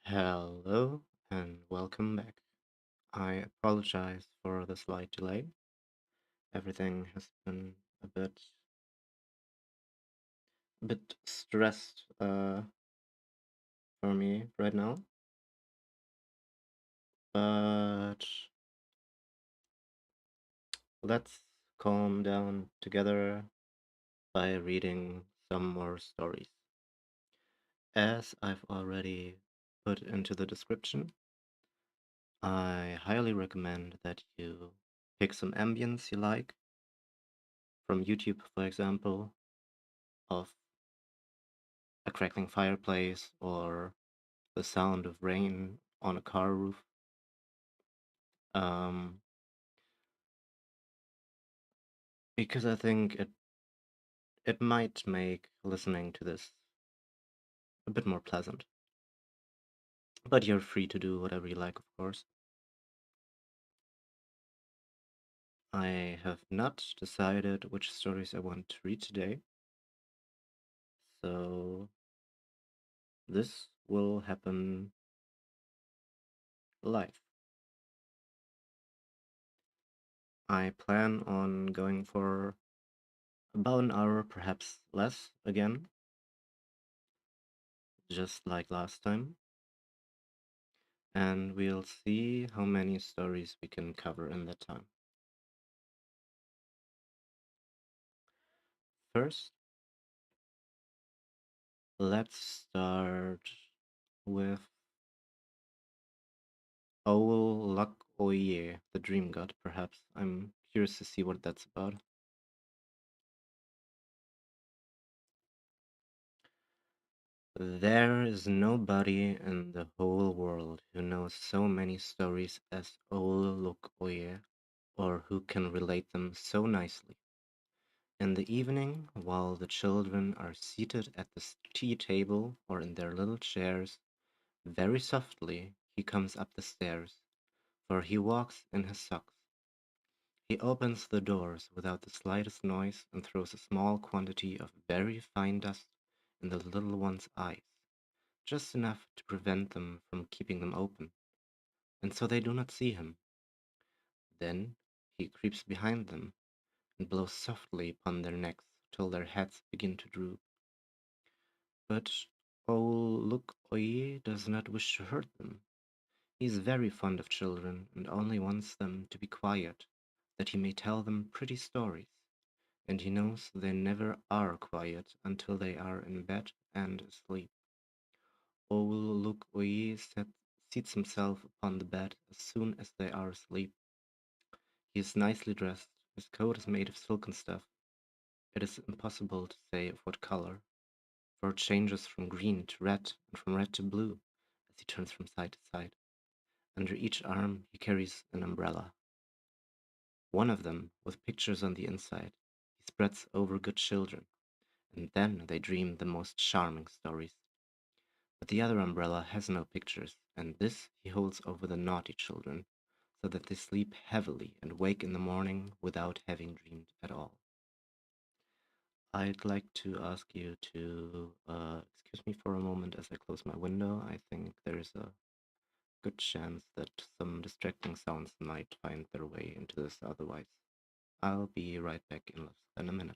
Hello and welcome back. I apologize for the slight delay. Everything has been a bit stressed for me right now, but let's calm down together by reading some more stories. As I've already put into the description, I highly recommend that you pick some ambience you like from YouTube, for example, of a crackling fireplace or the sound of rain on a car roof. Um, because I think it might make listening to this a bit more pleasant. But you're free to do whatever you like, of course. I have not decided which stories I want to read today, so this will happen live. I plan on going for about an hour, perhaps less again, just like last time, and we'll see how many stories we can cover in that time. First, let's start with Owl Luck Oye, the Dream God, perhaps. I'm curious to see what that's about. There is nobody in the whole world who knows so many stories as Owl Luck Oye, or who can relate them so nicely. In the evening, while the children are seated at the tea table or in their little chairs, very softly he comes up the stairs, for he walks in his socks. He opens the doors without the slightest noise and throws a small quantity of very fine dust in the little ones' eyes, just enough to prevent them from keeping them open, and so they do not see him. Then he creeps behind them and blows softly upon their necks till their heads begin to droop. But old Look Oye does not wish to hurt them. He is very fond of children and only wants them to be quiet, that he may tell them pretty stories, and he knows they never are quiet until they are in bed and asleep. Old Look Oye seats himself upon the bed as soon as they are asleep. He is nicely dressed, his coat is made of silken stuff. It is impossible to say of what color, for it changes from green to red and from red to blue as he turns from side to side. Under each arm he carries an umbrella, one of them with pictures on the inside. He spreads over good children, and then they dream the most charming stories. But the other umbrella has no pictures, and this he holds over the naughty children, so that they sleep heavily and wake in the morning without having dreamed at all. I'd like to ask you to excuse me for a moment as I close my window. I think there's a good chance that some distracting sounds might find their way into this otherwise. I'll be right back in less than a minute.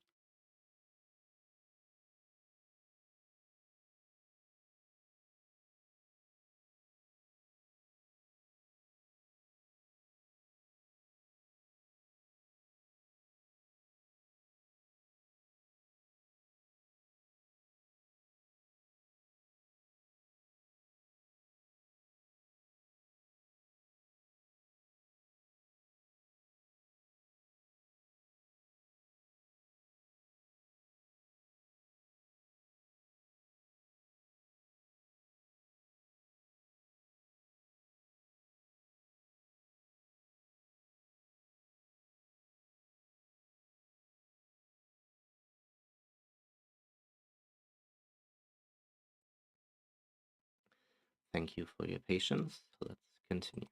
Thank you for your patience. Let's continue.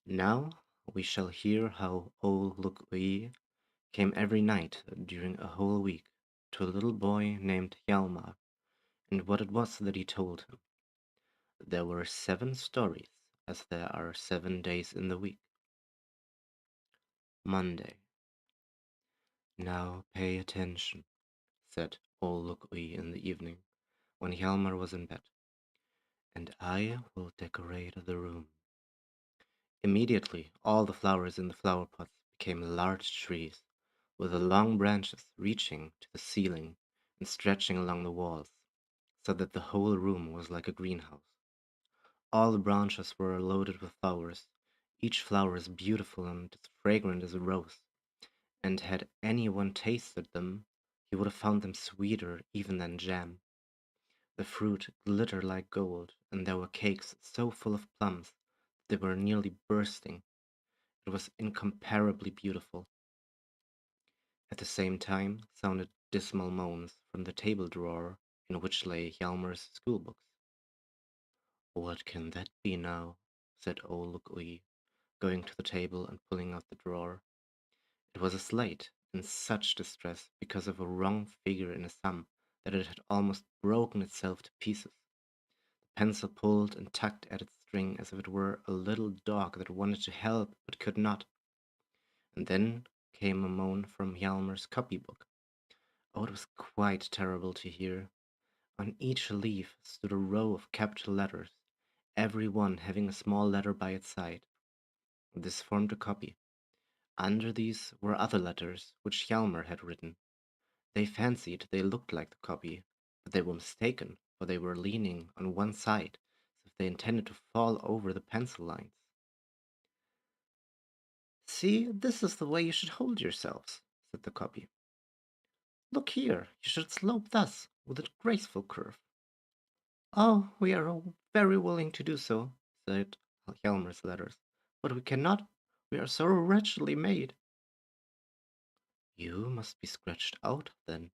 Now we shall hear how old Look came every night during a whole week to a little boy named Hjalmar, and what it was that he told him. There were 7 stories, as there are 7 days in the week. Monday. Now pay attention, said old Look-Oe in the evening, when Hjalmar was in bed, and I will decorate the room. Immediately all the flowers in the flower pots became large trees, with the long branches reaching to the ceiling and stretching along the walls, so that the whole room was like a greenhouse. All the branches were loaded with flowers, each flower as beautiful and as fragrant as a rose, and had any one tasted them, he would have found them sweeter even than jam. The fruit glittered like gold, and there were cakes so full of plums that they were nearly bursting. It was incomparably beautiful. At the same time sounded dismal moans from the table drawer in which lay Hjalmar's schoolbooks. "What can that be now?" said old Look-Oe, going to the table and pulling out the drawer. It was a slate, in such distress because of a wrong figure in a sum that it had almost broken itself to pieces. The pencil pulled and tugged at its string as if it were a little dog that wanted to help but could not. And then came a moan from Hjalmar's copybook. Oh, it was quite terrible to hear. On each leaf stood a row of capital letters, every one having a small letter by its side. This formed a copy. Under these were other letters which Hjalmar had written. They fancied they looked like the copy, but they were mistaken, for they were leaning on one side, as if they intended to fall over the pencil lines. "See, this is the way you should hold yourselves," said the copy. "Look here, you should slope thus, with a graceful curve." "Oh, we are all very willing to do so," said Hjalmar's letters, "but we cannot. We are so wretchedly made." "You must be scratched out, then,"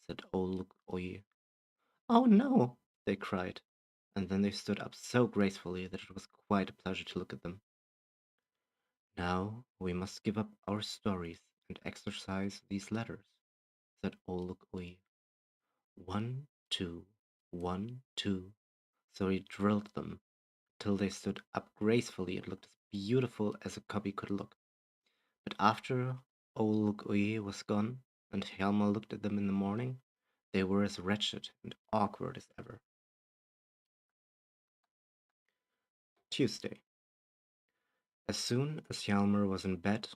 said old Look-Oye. "Oh no!" they cried, and then they stood up so gracefully that it was quite a pleasure to look at them. "Now we must give up our stories and exercise these letters," said old Look-Oye. "One, two, 1, 2." So he drilled them till they stood up gracefully and looked as beautiful as a copy could look. But after old Look-Oye was gone, and Hjalmar looked at them in the morning, they were as wretched and awkward as ever. Tuesday. As soon as Hjalmar was in bed,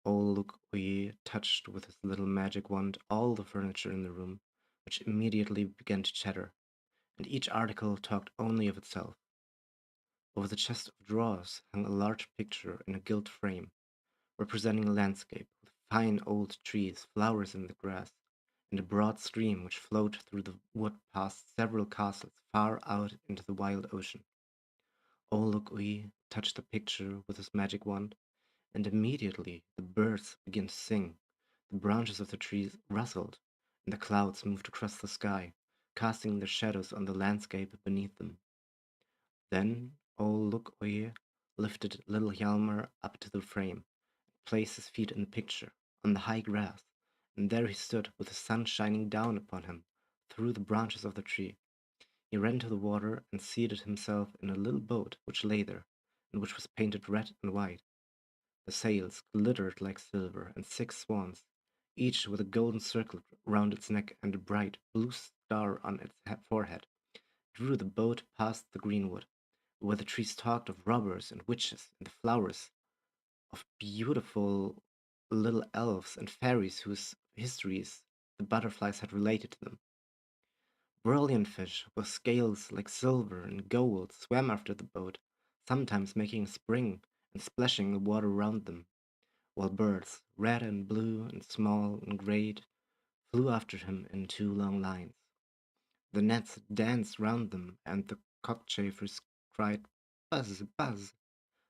old Look-Oye touched with his little magic wand all the furniture in the room, which immediately began to chatter, and each article talked only of itself. Over the chest of drawers hung a large picture in a gilt frame, representing a landscape with fine old trees, flowers in the grass, and a broad stream which flowed through the wood past several castles far out into the wild ocean. Old Look-Oye touched the picture with his magic wand, and immediately the birds began to sing, the branches of the trees rustled, and the clouds moved across the sky, casting their shadows on the landscape beneath them. Then old Look-Oye lifted little Hjalmar up to the frame, placed his feet in the picture, on the high grass, and there he stood with the sun shining down upon him through the branches of the tree. He ran to the water and seated himself in a little boat which lay there, and which was painted red and white. The sails glittered like silver, and 6 swans, each with a golden circle round its neck and a bright blue star on its forehead, drew the boat past the greenwood, where the trees talked of robbers and witches, and the flowers of beautiful little elves and fairies whose histories the butterflies had related to them. Brilliant fish with scales like silver and gold swam after the boat, sometimes making a spring and splashing the water round them, while birds, red and blue and small and great, flew after him in 2 long lines. The gnats danced round them, and the cockchafers cried, "Buzz, buzz."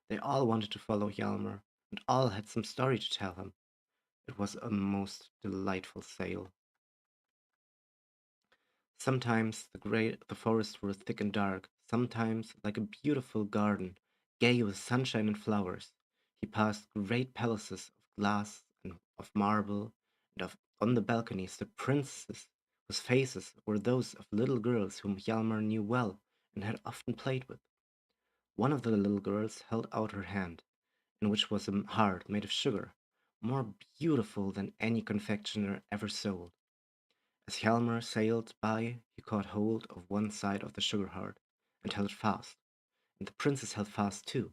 They all wanted to follow Hjalmar, and all had some story to tell him. It was a most delightful sail. Sometimes the forests were thick and dark, sometimes like a beautiful garden, gay with sunshine and flowers. He passed great palaces of glass and of marble, and on the balconies stood princesses whose faces were those of little girls whom Hjalmar knew well, and had often played with. One of the little girls held out her hand, in which was a heart made of sugar, more beautiful than any confectioner ever sold. As Hjalmar sailed by, he caught hold of one side of the sugar heart and held it fast, and the princess held fast too,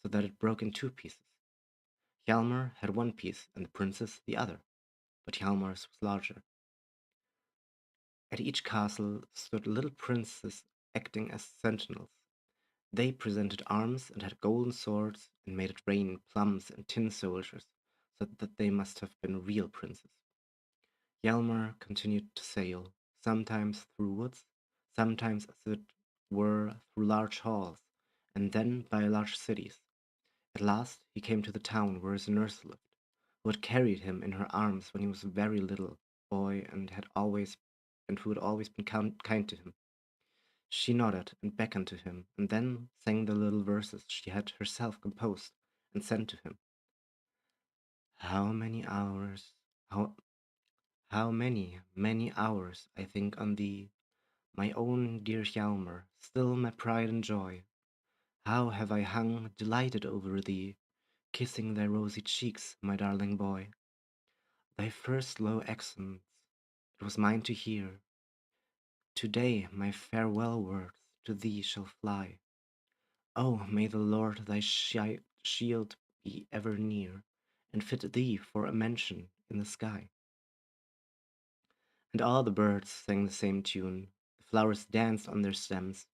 so that it broke in two pieces. Hjalmar had one piece and the princess the other, but Hjalmar's was larger. At each castle stood little princes acting as sentinels. They presented arms and had golden swords and made it rain plums and tin soldiers, so that they must have been real princes. Hjalmar continued to sail, sometimes through woods, sometimes as it were through large halls, and then by large cities. At last he came to the town where his nurse lived, who had carried him in her arms when he was a very little boy and who had always been kind to him. She nodded and beckoned to him, and then sang the little verses she had herself composed and sent to him. How many hours, how many hours I think on thee, my own dear Hjalmar, still my pride and joy. How have I hung delighted over thee, kissing thy rosy cheeks, my darling boy. Thy first low accents it was mine to hear. To-day my farewell words to thee shall fly. Oh, may the Lord thy shield be ever near, and fit thee for a mention in the sky. And all the birds sang the same tune, the flowers danced on their stems,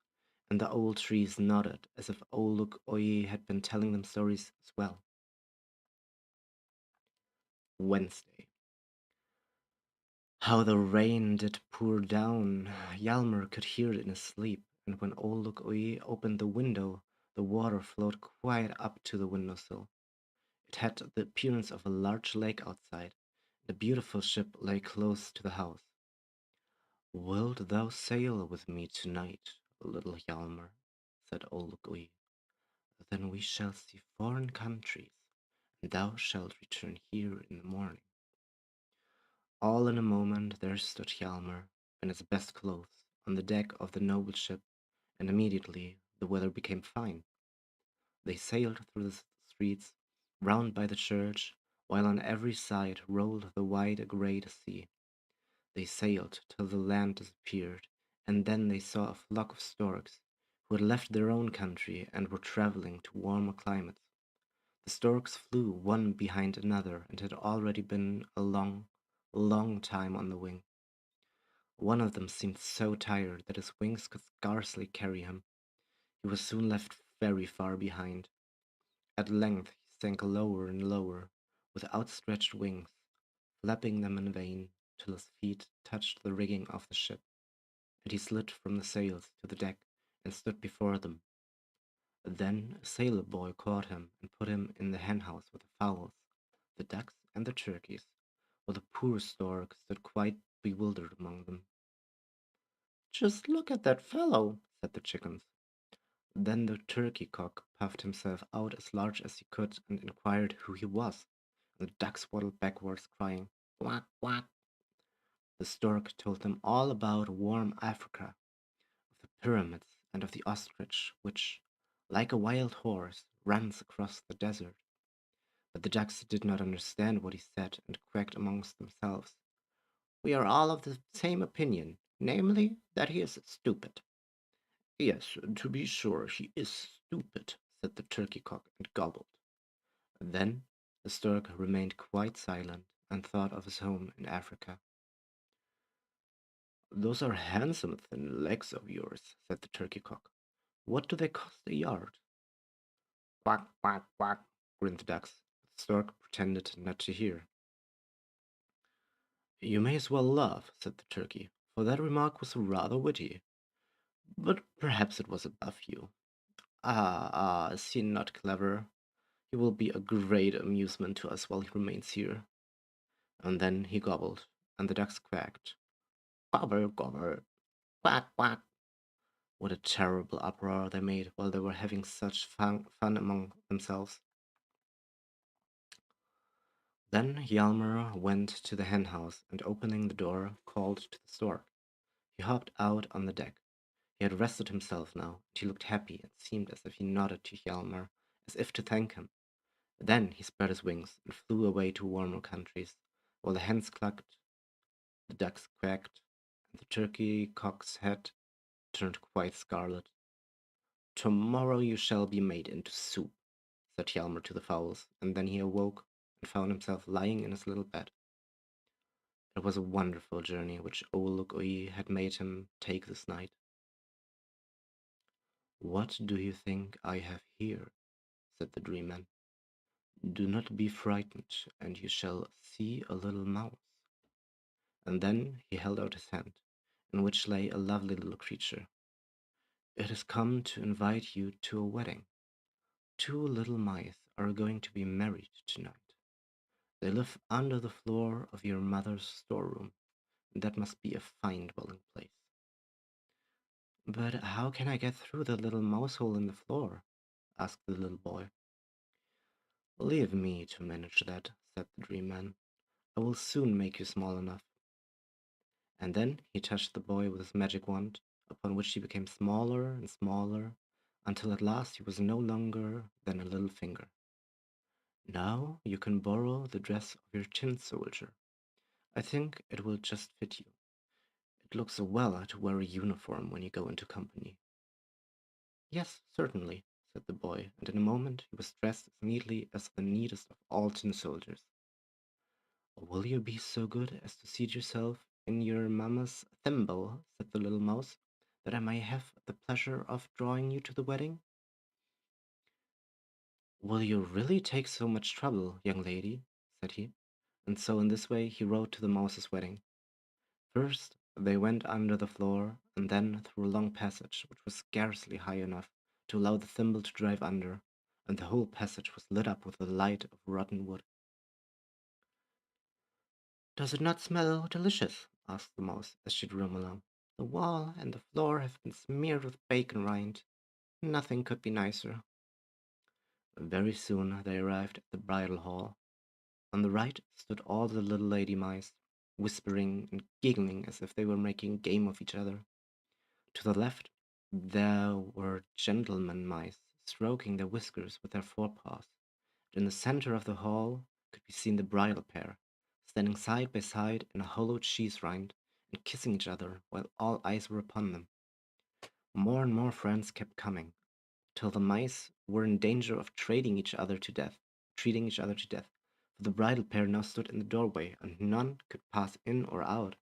and the old trees nodded as if old Look Oye had been telling them stories as well. Wednesday. How the rain did pour down! Hjalmar could hear it in his sleep, and when old Look Oye opened the window, the water flowed quite up to the windowsill. It had the appearance of a large lake outside. The beautiful ship lay close to the house. Wilt thou sail with me tonight, little Hjalmar? Said old Look Oye. Then we shall see foreign countries, and thou shalt return here in the morning. All in a moment there stood Hjalmar, in his best clothes, on the deck of the noble ship, and immediately the weather became fine. They sailed through the streets, round by the church, while on every side rolled the wide great sea. They sailed till the land disappeared, and then they saw a flock of storks, who had left their own country and were travelling to warmer climates. The storks flew one behind another and had already been a long, long time on the wing. One of them seemed so tired that his wings could scarcely carry him. He was soon left very far behind. At length he sank lower and lower, with outstretched wings, flapping them in vain, till his feet touched the rigging of the ship, and he slid from the sails to the deck and stood before them. Then a sailor boy caught him and put him in the hen house with the fowls, the ducks, and the turkeys, while the poor stork stood quite bewildered among them. Just look at that fellow, said the chickens. Then the turkey cock puffed himself out as large as he could and inquired who he was, and the ducks waddled backwards, crying, "Quack, quack." The stork told them all about warm Africa, of the pyramids, and of the ostrich, which, like a wild horse, runs across the desert. But the ducks did not understand what he said, and quacked amongst themselves. We are all of the same opinion, namely, that he is stupid. Yes, to be sure, he is stupid, said the turkey cock, and gobbled. Then the stork remained quite silent and thought of his home in Africa. Those are handsome thin legs of yours, said the turkey cock. What do they cost a yard? Quack, quack, quack, grinned the ducks. The stork pretended not to hear. You may as well laugh, said the turkey, for that remark was rather witty. But perhaps it was above you. Is he not clever? He will be a great amusement to us while he remains here. And then he gobbled, and the ducks quacked. Gobble, gobble, quack, quack. What a terrible uproar they made while they were having such fun among themselves. Then Hjalmar went to the hen house and opening the door called to the stork. He hopped out on the deck. He had rested himself now, and he looked happy and seemed as if he nodded to Hjalmar, as if to thank him. Then he spread his wings and flew away to warmer countries, while the hens clucked, the ducks quacked, and the turkey cock's head turned quite scarlet. "Tomorrow you shall be made into soup," said Hjalmar to the fowls, and then he awoke and found himself lying in his little bed. It was a wonderful journey which Old had made him take this night. "What do you think I have here?" said the dream man. "Do not be frightened, and you shall see a little mouse." And then he held out his hand, in which lay a lovely little creature. "It has come to invite you to a wedding. Two little mice are going to be married tonight. They live under the floor of your mother's storeroom, and that must be a fine dwelling place." "But how can I get through the little mouse hole in the floor?" asked the little boy. "Leave me to manage that," said the dream man. "I will soon make you small enough." And then he touched the boy with his magic wand, upon which he became smaller and smaller, until at last he was no longer than a little finger. "Now you can borrow the dress of your tin soldier. I think it will just fit you. It looks well to wear a uniform when you go into company." "Yes, certainly," said the boy, and in a moment he was dressed as neatly as the neatest of all tin soldiers. "Will you be so good as to seat yourself in your mamma's thimble," said the little mouse, "that I may have the pleasure of drawing you to the wedding?" "Will you really take so much trouble, young lady?" said he. And so in this way he rode to the mouse's wedding. First they went under the floor, and then through a long passage which was scarcely high enough to allow the thimble to drive under, and the whole passage was lit up with the light of rotten wood. "Does it not smell delicious?" asked the mouse as she drove along. "The wall and the floor have been smeared with bacon rind. Nothing could be nicer." Very soon they arrived at the bridal hall. On the right stood all the little lady mice, whispering and giggling as if they were making game of each other. To the left there were gentlemen mice, stroking their whiskers with their forepaws. In the center of the hall could be seen the bridal pair, standing side by side in a hollow cheese rind and kissing each other while all eyes were upon them. More and more friends kept coming, till the mice were in danger of treating each other to death, for the bridal pair now stood in the doorway, and none could pass in or out.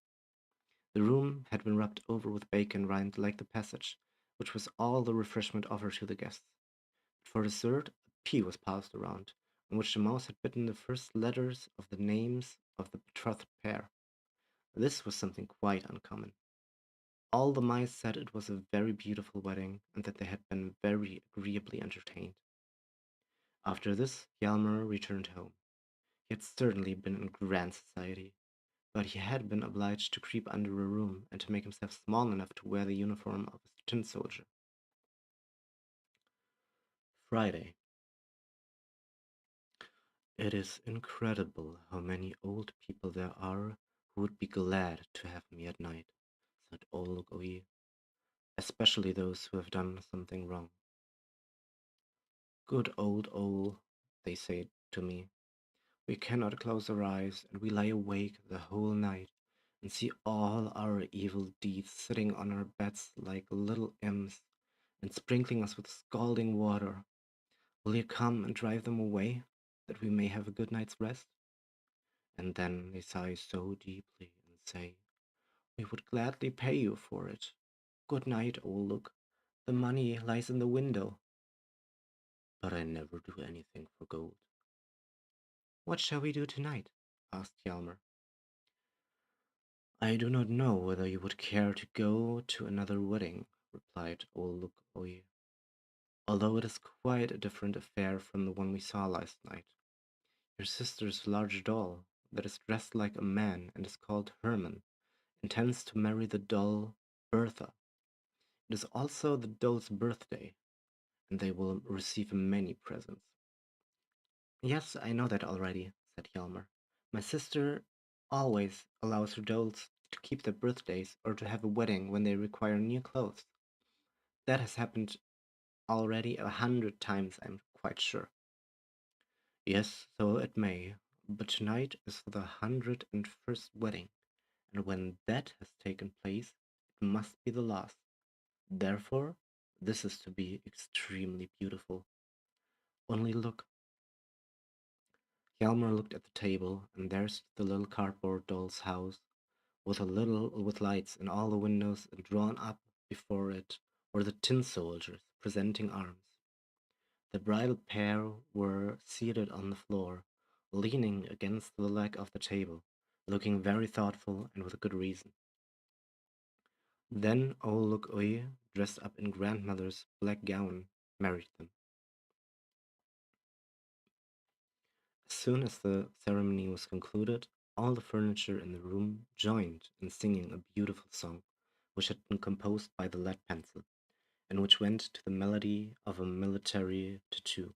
The room had been rubbed over with bacon rind like the passage, which was all the refreshment offered to the guests. For dessert, a pea was passed around, on which the mouse had bitten the first letters of the names of the betrothed pair. This was something quite uncommon. All the mice said it was a very beautiful wedding, and that they had been very agreeably entertained. After this, Hjalmar returned home. He had certainly been in grand society, but he had been obliged to creep under a room and to make himself small enough to wear the uniform of a tin soldier. Friday. "It is incredible how many old people there are who would be glad to have me at night," said old Oi, "especially those who have done something wrong. Good old Ole, they say to me, we cannot close our eyes, and we lie awake the whole night and see all our evil deeds sitting on our beds like little imps and sprinkling us with scalding water. Will you come and drive them away, that we may have a good night's rest?" And then they sigh so deeply and say, "We would gladly pay you for it. Good night, old Look. The money lies in the window." But I never do anything for gold. "What shall we do tonight?" asked Hjalmar. "I do not know whether you would care to go to another wedding," replied old Look Oye, "although it is quite a different affair from the one we saw last night. Your sister's large doll, that is dressed like a man and is called Herman, intends to marry the doll Bertha. It is also the doll's birthday, and they will receive many presents." "Yes, I know that already," said Hjalmar. "My sister always allows her dolls to keep their birthdays or to have a wedding when they require new clothes. That has happened already 100 times, I'm quite sure. Yes, so it may, but tonight is the 101st wedding, and when that has taken place, it must be the last. Therefore, this is to be extremely beautiful. Only look. Hjalmar looked at the table, and there's the little cardboard doll's house, with lights in all the windows, and drawn up before it were the tin soldiers presenting arms. The bridal pair were seated on the floor, leaning against the leg of the table, looking very thoughtful and with good reason. Then old Look Oye, dressed up in grandmother's black gown, married them. As soon as the ceremony was concluded, all the furniture in the room joined in singing a beautiful song, which had been composed by the lead pencil, and which went to the melody of a military tattoo.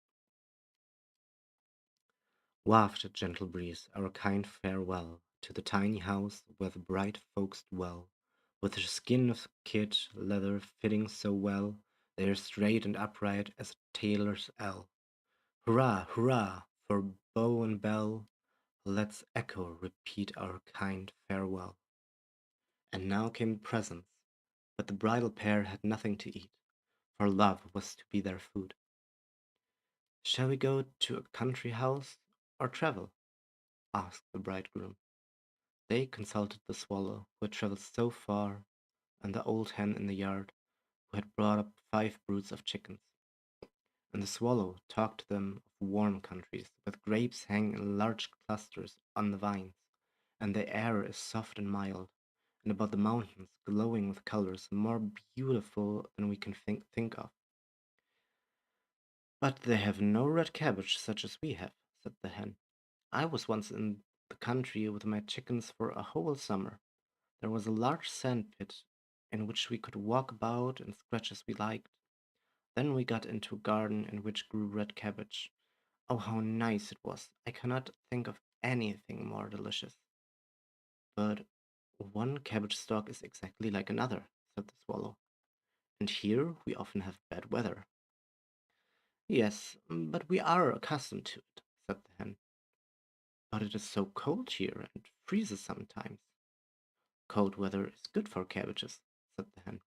Wafted, gentle breeze, our kind farewell to the tiny house where the bright folks dwell, with their skin of kid leather fitting so well, they are straight and upright as a tailor's ell. Hurrah, hurrah, for bow and bell, let's echo repeat our kind farewell. And now came the presents, but the bridal pair had nothing to eat, for love was to be their food. Shall we go to a country house or travel? Asked the bridegroom. They consulted the swallow, who had travelled so far, and the old hen in the yard, who had brought up 5 broods of chickens. And the swallow talked to them of warm countries, with grapes hanging in large clusters on the vines, and the air is soft and mild, and about the mountains glowing with colors more beautiful than we can think of. But they have no red cabbage such as we have, said the hen. I was once in the country with my chickens for a whole summer. There was a large sand pit in which we could walk about and scratch as we liked. Then we got into a garden in which grew red cabbage. Oh, how nice it was! I cannot think of anything more delicious. But one cabbage stalk is exactly like another, said the swallow, and here we often have bad weather. Yes, but we are accustomed to it, said the hen. But it is so cold here and freezes sometimes. Cold weather is good for cabbages, said the hen.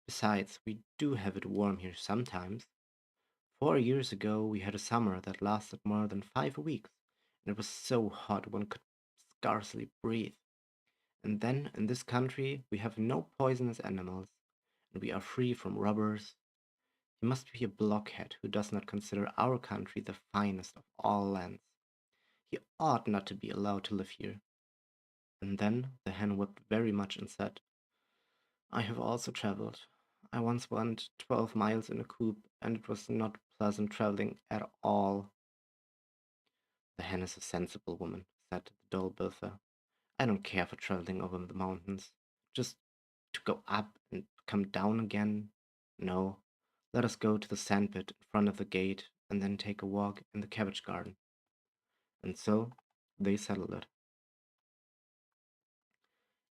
Besides, we do have it warm here sometimes. 4 years ago we had a summer that lasted more than 5 weeks, and it was so hot one could scarcely breathe. And then in this country we have no poisonous animals, and we are free from robbers. He must be a blockhead who does not consider our country the finest of all lands. He ought not to be allowed to live here. And then the hen wept very much and said, I have also travelled. I once went 12 miles in a coop, and it was not pleasant travelling at all. The hen is a sensible woman, said the dull Bertha. I don't care for travelling over the mountains. Just to go up and come down again. No, let us go to the sandpit in front of the gate, and then take a walk in the cabbage garden. And so they settled it.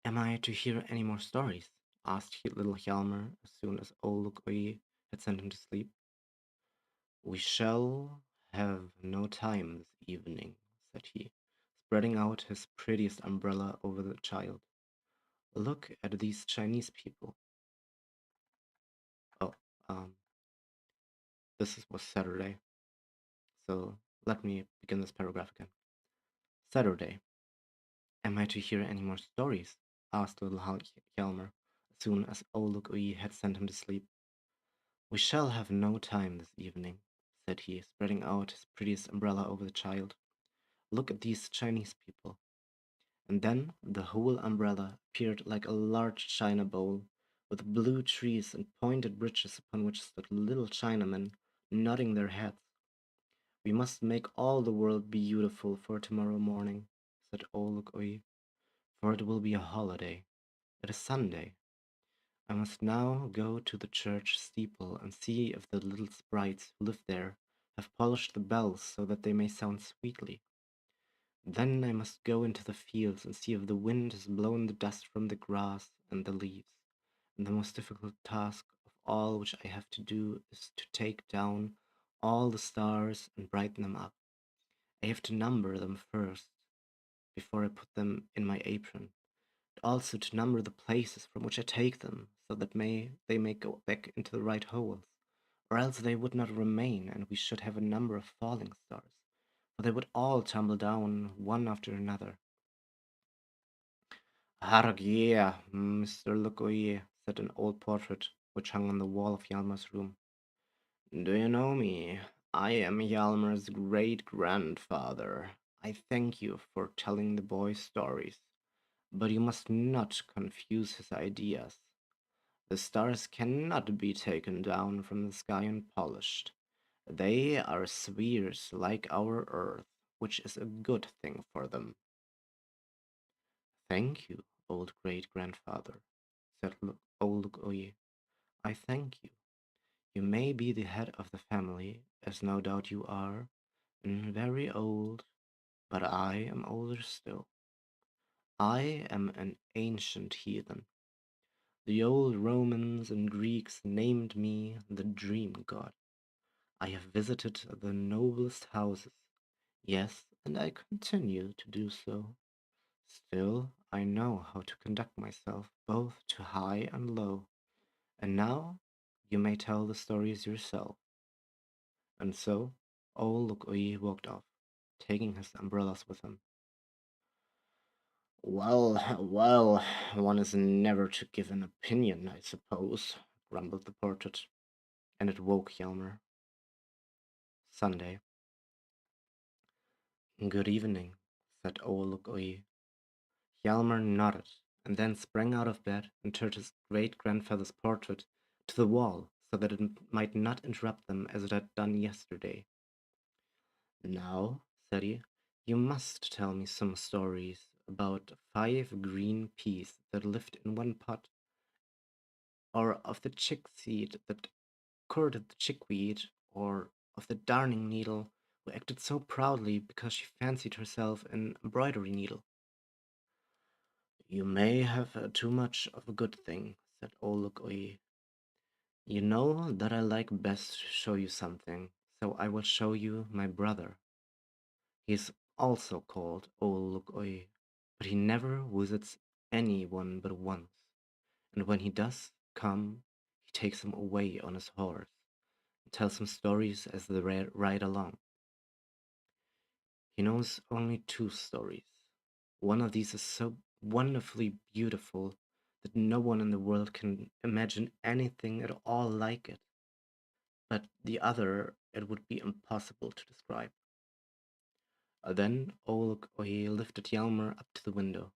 Am I to hear any more stories? Asked little Hjalmar as soon as old Look had sent him to sleep. We shall have no time this evening, said he, spreading out his prettiest umbrella over the child. Look at these Chinese people. Oh, um, was Saturday, so let me begin this paragraph again. Saturday. Am I to hear any more stories? Asked little Hjalmar, as soon as old Look had sent him to sleep. We shall have no time this evening, said he, spreading out his prettiest umbrella over the child. Look at these Chinese people. And then the whole umbrella appeared like a large china bowl, with blue trees and pointed bridges upon which stood little Chinamen nodding their heads. We must make all the world beautiful for tomorrow morning, said old Oi, for it will be a holiday. It is Sunday. I must now go to the church steeple and see if the little sprites who live there have polished the bells so that they may sound sweetly. Then I must go into the fields and see if the wind has blown the dust from the grass and the leaves, and the most difficult task of all which I have to do is to take down all the stars and brighten them up. I have to number them first, before I put them in my apron, and also to number the places from which I take them, so that they may go back into the right holes, or else they would not remain, and we should have a number of falling stars, for they would all tumble down one after another. Hark ye, Mr. Lucoye, said an old portrait which hung on the wall of Hjalmar's room. Do you know me? I am Hjalmar's great-grandfather. I thank you for telling the boy stories, but you must not confuse his ideas. The stars cannot be taken down from the sky and polished. They are spheres like our earth, which is a good thing for them. Thank you, old great-grandfather, said old Oye. I thank you. You may be the head of the family, as no doubt you are, and very old, but I am older still. I am an ancient heathen. The old Romans and Greeks named me the dream god. I have visited the noblest houses, yes, and I continue to do so. Still, I know how to conduct myself both to high and low. And now you may tell the stories yourself. And so old Lukui walked off, taking his umbrellas with him. Well, well, one is never to give an opinion, I suppose, grumbled the portrait, and it woke Hjalmar. Sunday. Good evening, said old Lukui. Hjalmar nodded, and then sprang out of bed and turned his great-grandfather's portrait to the wall so that it might not interrupt them as it had done yesterday. Now, said he, you must tell me some stories about 5 green peas that lived in one pot, or of the chickseed that courted the chickweed, or of the darning needle who acted so proudly because she fancied herself an embroidery needle. You may have too much of a good thing, said old Oi. You know that I like best to show you something, so I will show you my brother. He is also called old Oi, but he never visits anyone but once, and when he does come, he takes him away on his horse, and tells him stories as they ride along. He knows only 2 stories. One of these is so wonderfully beautiful that no one in the world can imagine anything at all like it, but the other it would be impossible to describe. Then old Oye lifted Hjalmar up to the window.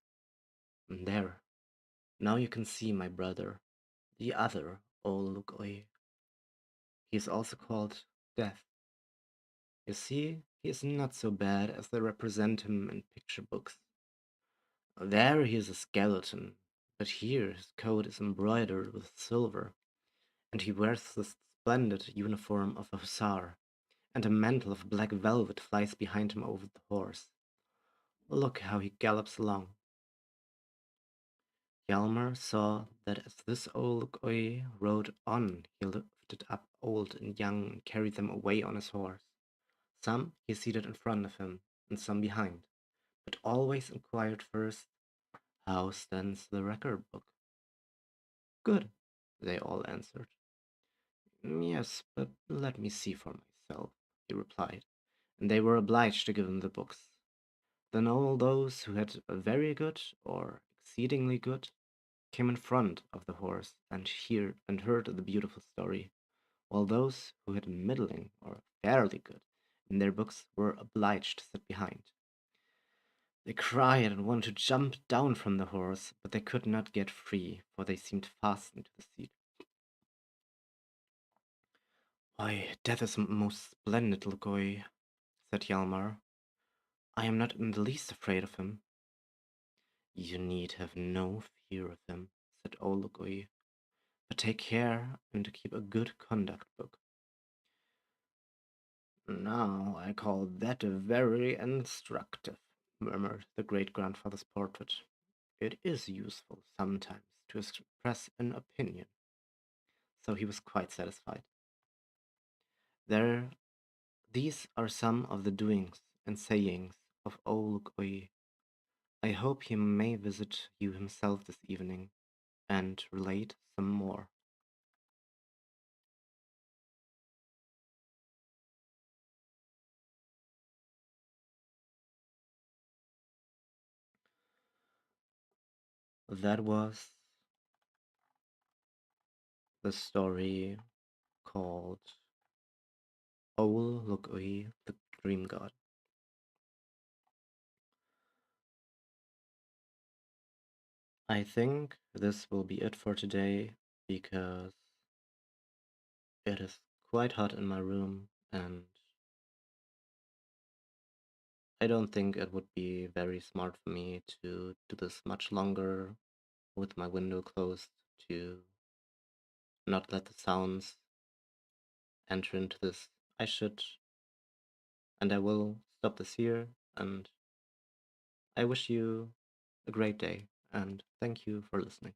And there, now you can see my brother, the other old Oye. He is also called Death. You see, he is not so bad as they represent him in picture books. There he is a skeleton, but here his coat is embroidered with silver, and he wears the splendid uniform of a hussar, and a mantle of black velvet flies behind him over the horse. Look how he gallops along. Hjalmar saw that as this old Oye rode on, he lifted up old and young and carried them away on his horse. Some he seated in front of him, and some behind, but always inquired first, how stands the record book? Good, they all answered. Yes, but let me see for myself, he replied, and they were obliged to give him the books. Then all those who had a very good or exceedingly good came in front of the horse and heard the beautiful story, while those who had middling or fairly good in their books were obliged to sit behind. They cried and wanted to jump down from the horse, but they could not get free, for they seemed fastened to the seat. Why, that is most splendid, Lugoi, said Hjalmar. I am not in the least afraid of him. You need have no fear of him, said old Lugoi, but take care and to keep a good conduct book. Now I call that very instructive, murmured the great-grandfather's portrait. It is useful sometimes to express an opinion. so he was quite satisfied. There, these are some of the doings and sayings of old Oye. I hope he may visit you himself this evening and relate some more. That was the story called Owl Look Oye, the Dream God. I think this will be it for today because it is quite hot in my room and I don't think it would be very smart for me to do this much longer with my window closed to not let the sounds enter into this. I should, and I will stop this here, and I wish you a great day, and thank you for listening.